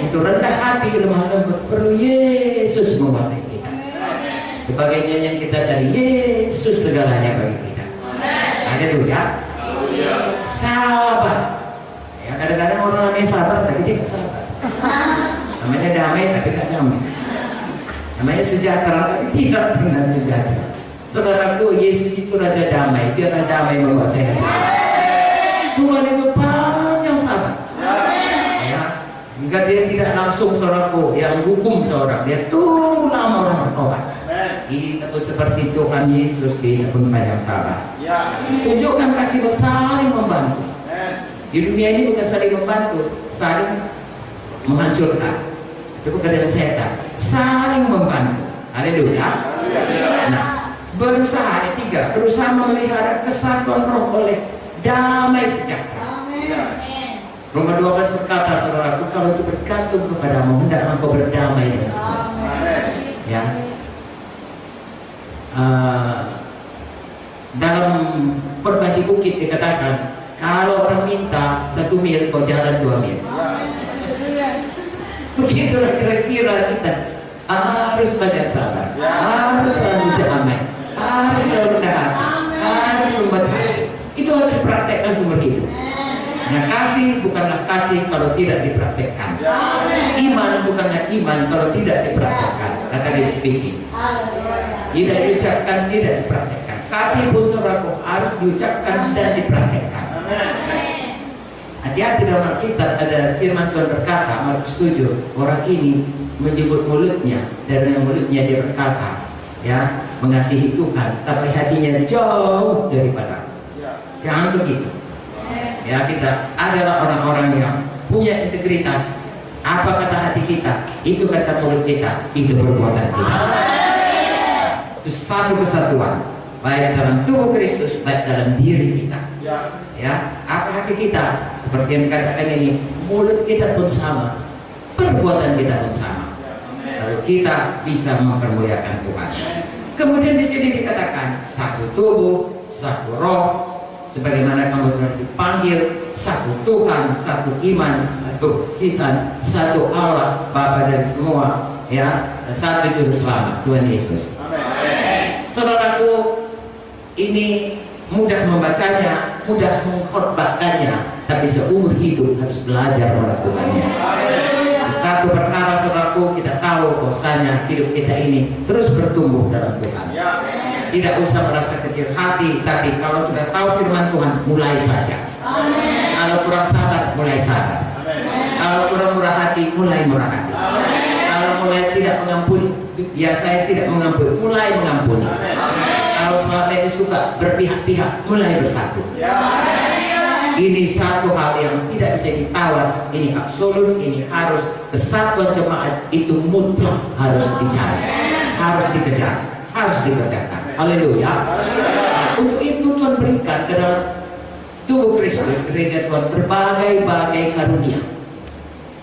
Untuk rendah hati, lemah lembut, perlu Yesus menguasai kita. Sebagai nyanyian kita dari Yesus segalanya bagi kita. Haleluya. Sabar. Ya, kadang-kadang orang namanya sabar tapi dia gak sabar. Namanya damai tapi gak damai. Namanya sejahtera tapi tidak pernah sejahtera. Saudaraku, Yesus itu Raja Damai. Dia Raja Damai menguasai hati. Tuhan itu panjang sabar. Ya, hingga dia tidak langsung saudaraku yang hukum seorang. Dia tunggu lama orang bertobat. Kita pun seperti Tuhan Yesus, kita pun panjang sabar. Tunjukkan kasih saling membantu. Di dunia ini bukan saling membantu, saling menghancurkan. Itu bukan setan, saling membantu. Haleluya. Nah, berusaha yang tiga, berusaha memelihara kesatuan roh oleh damai sejahtera. Roma 12 berkata, saudaraku, kalau itu bergantung kepadamu, hendaklah kau berdamai dengan semua. Ya. Dalam khotbah di bukit dikatakan, kalau orang minta 1 mil, kau jalan 2 mil. Begitulah kira-kira kita harus banyak sabar, harus selalu damai, harus selalu rendah hati, harus membuat hati. Itu harus dipraktekkan seumur hidup. Nah, kasih bukanlah kasih kalau tidak dipraktekkan. Iman bukanlah iman kalau tidak dipraktekkan. Kata David Vicky. Tidak diucapkan, tidak dipraktekkan. Kasih pun saudaraku harus diucapkan dan dipraktekkan. Hati-hati dalam Alkitab ada firman Tuhan berkata, Markus 7, orang ini menyebut mulutnya dan dengan mulutnya dia berkata, ya, mengasihi Tuhan, tapi hatinya jauh daripada. Jangan begitu. Ya, kita adalah orang-orang yang punya integritas. Apa kata hati kita, itu kata mulut kita, itu perbuatan kita. Itu satu kesatuan, baik dalam tubuh Kristus, baik dalam diri kita. Ya, apa hati kita, seperti yang dikatakan ini, mulut kita pun sama, perbuatan kita pun sama. Lalu kita bisa mempermuliakan Tuhan. Kemudian di sini dikatakan satu tubuh, satu roh, sebagaimana kamu telah dipanggil, satu Tuhan, satu iman, satu sitan, satu Allah, Bapa dari semua, ya, satu juru selamat, Tuhan Yesus. Saudaraku, ini mudah membacanya, mudah mengkhotbahkannya, tapi seumur hidup harus belajar melakukannya. Satu perkara saudaraku, kita tahu bahwasanya hidup kita ini terus bertumbuh dalam Tuhan. Tidak usah merasa kecil hati, tapi kalau sudah tahu firman Tuhan, mulai saja. Kalau kurang sabar, mulai sabar. Kalau kurang murah hati, mulai murah hati. Kalau mulai tidak mengampuni, ya saya tidak mengampuni, mulai mengampuni. Kalau selama ini suka berpihak-pihak, mulai bersatu. Ini satu hal yang tidak bisa ditawar. Ini absolut, ini harus. Kesatuan jemaat itu mutlak harus dicari, harus dikejar, harus dikerjakan. Haleluya. Nah, untuk itu Tuhan berikan ke dalam tubuh Kristus, gereja Tuhan, berbagai-bagai karunia.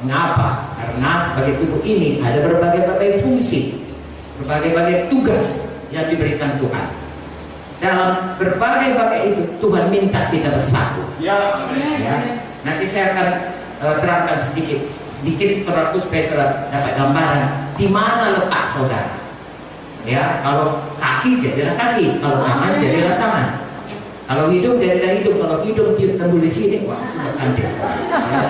Mengapa? Karena sebagai tubuh ini ada berbagai-bagai fungsi, berbagai-bagai tugas yang diberikan Tuhan. Dalam berbagai-bagai itu Tuhan minta kita bersatu. Ya. Nanti saya akan terangkan sedikit saudara, supaya saudara dapat gambaran di mana letak saudara. Ya, kalau kaki jadilah kaki, kalau tangan jadilah tangan, kalau hidung jadilah hidung, kalau hidung ditembul di sini, wah, sudah cantik. Ya.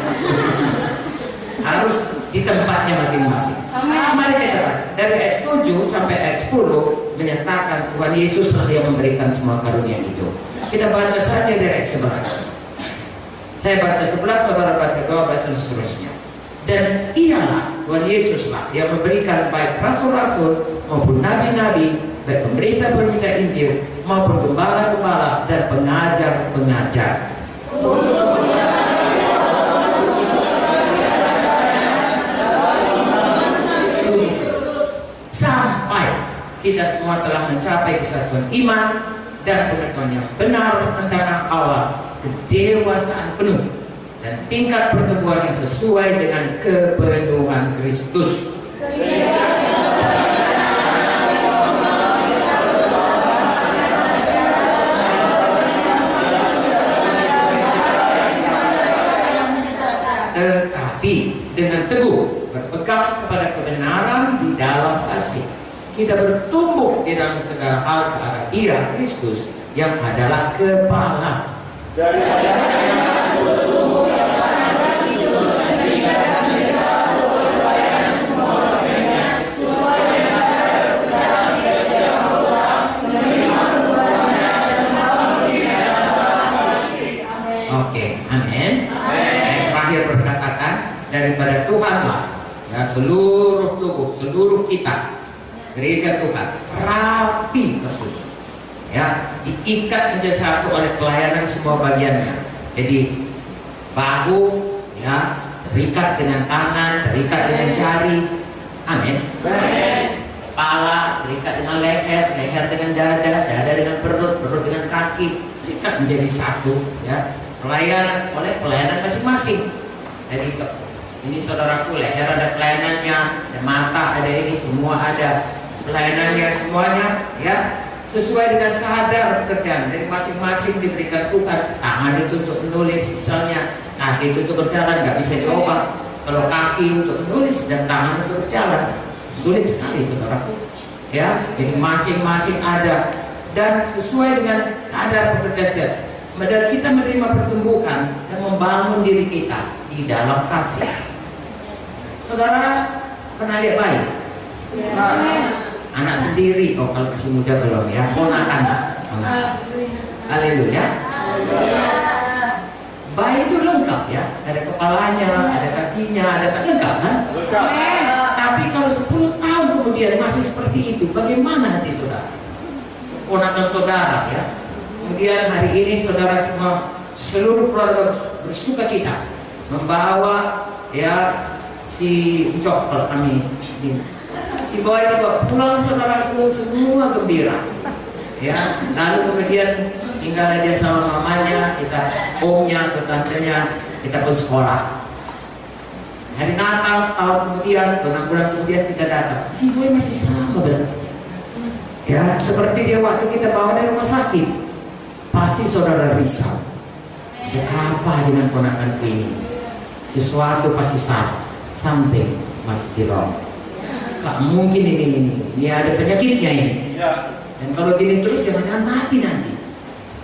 Harus di tempatnya masing-masing. Mari kita baca dari ayat 7 sampai ayat 10 menyatakan Tuhan Yesuslah yang memberikan semua karunia itu. Kita baca saja dari ayat 11. Saya baca 11, saudara baca 12 dan seterusnya. Dan ialah Tuhan Yesuslah yang memberikan baik rasul-rasul maupun nabi-nabi, baik pemberita-pemberita Injil maupun gembala-gembala dan pengajar-pengajar. Sampai kita semua telah mencapai kesatuan iman dan pengetahuan yang benar tentang Allah, kedewasaan penuh dan tingkat pertumbuhan yang sesuai dengan kepenuhan Kristus. Tetapi dengan teguh kita bertumbuh di dalam segala hal ke arah Dia, Kristus, yang adalah kepala. Oke, amin. Yang terakhir berkatakan, daripada Tuhanlah ya seluruh tubuh, seluruh kita, gereja Tuhan rapi tersusun, ya diikat menjadi satu oleh pelayanan semua bagiannya. Jadi bahu ya terikat dengan tangan, terikat dengan jari, amin. Kepala terikat dengan leher, leher dengan dada, dada dengan perut, perut dengan kaki, terikat menjadi satu, ya. Pelayanan oleh pelayanan masing-masing. Jadi ini saudaraku, leher ada pelayanannya, ada mata, ada ini, semua ada pelayanannya semuanya, ya sesuai dengan kadar pekerjaan. Jadi masing-masing diberikan Tuhan. Tangan itu untuk menulis misalnya, kaki itu untuk berjalan, nggak bisa diubah. Kalau kaki untuk menulis dan tangan untuk berjalan, sulit sekali saudaraku, ya. Jadi masing-masing ada dan sesuai dengan kadar pekerjaan. Dan kita menerima pertumbuhan dan membangun diri kita di dalam kasih. Saudara pernah lihat bayi? Anak sendiri, oh kalau masih muda belum ya, ponakan. Haleluya. Bayi itu lengkap ya, ada kepalanya, ada kakinya, ada lengkap kan? Tapi kalau 10 tahun kemudian masih seperti itu, bagaimana hati saudara? Ponakan saudara ya. Kemudian hari ini saudara semua, seluruh keluarga bersuka cita membawa ya si Ucok, kalau kami si boy dibawa pulang, saudaraku semua gembira, ya. Lalu kemudian tinggal dia sama mamanya, kita omnya, ke tantenya, kita pun sekolah. Hari Natal setahun kemudian, 6 bulan kemudian kita datang, si boy masih sama berarti, ya seperti dia waktu kita bawa dari rumah sakit. Pasti saudara risau, ada apa dengan ponakanku ini? Sesuatu pasti salah, something must be wrong. Gak mungkin ini ada penyakitnya ini. Dan kalau gini terus jangan mati nanti.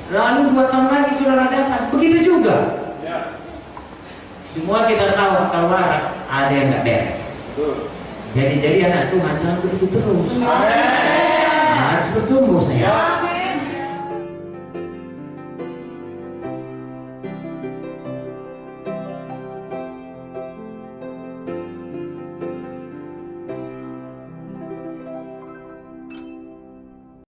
Lalu 2 tahun lagi saudara datang, begitu juga. Semua kita tahu kalau waras ada yang nggak beres. Jadi anak Tuhan jangan begitu terus. Harus bertumbuh saya.